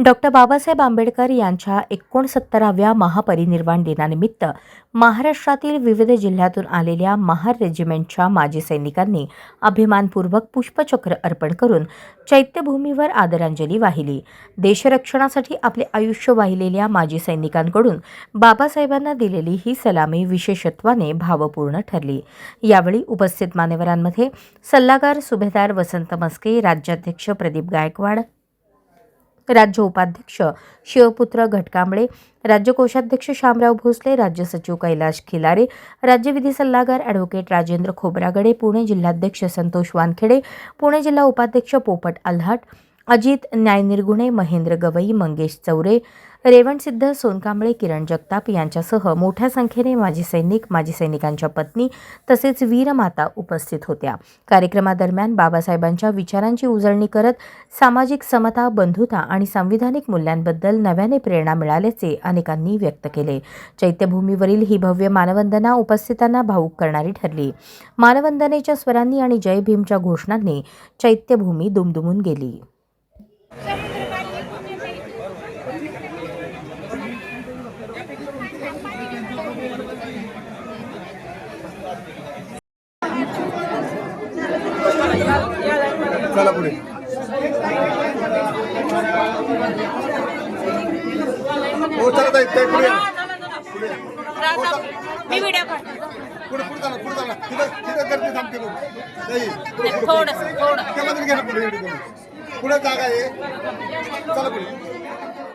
Doctor Babasaheb Ambedkar यांच्या 69व्या महापरिनिर्वाण दिनानिमित्त महाराष्ट्रातील विविध जिल्ह्यातून आलेल्या महार रेजिमेंटच्या माजी सैनिकांनी अभिमानपूर्वक पुष्पचक्र अर्पण करून चैत्यभूमीवर आदरांजली वाहिली। देशरक्षणासाठी आपले आयुष्य वाहिलेल्या माजी सैनिकांकडून बाबासाहेबांना दिलेली ही सलामी विशेषत्वाने भावपूर्ण ठरली। यावेळी उपस्थित मान्यवरांमध्ये सल्लागार सुभेदार वसंत मस्के, राज्याध्यक्ष प्रदीप गायकवाड, राज्य उपाध्यक्ष शिवपुत्र घटकांबळे, राज्य कोषाध्यक्ष शामराव भोसले, राज्य सचिव कैलाश खिलारे, राज्य विधी सल्लागार ॲडव्होकेट राजेंद्र खोब्रागडे, पुणे जिल्हाध्यक्ष संतोष वानखेडे, पुणे जिल्हा उपाध्यक्ष पोपट आल्हाट, अजित न्यायनिर्गुणे, महेंद्र गवई, मंगेश चौरे, रेवणसिद्ध सोनकांबळे, किरण जगताप यांच्यासह मोठ्या संख्येने माजी सैनिक, माजी सैनिकांच्या पत्नी तसेच वीरमाता उपस्थित होत्या। कार्यक्रमादरम्यान बाबासाहेबांच्या विचारांची उजळणी करत सामाजिक समता, बंधुता आणि संविधानिक मूल्यांबद्दल नव्याने प्रेरणा मिळाल्याचे अनेकांनी व्यक्त केले। चैत्यभूमीवरील ही भव्य मानवंदना उपस्थितांना भावुक करणारी ठरली। मानवंदनेच्या स्वरांनी आणि जय भीमच्या घोषणांनी चैत्यभूमी दुमदुमून गेली। चला पुढे। हो चला ताई, ताई पुढे पुढे मी व्हिडिओ काढतो। पुढे पुढे चला, पुढे चला। तिथं करते थांबते बघ ताई, थोडं कॅमेरा घ्या ना पुढे, पुढे जागा आहे, चला पुढे।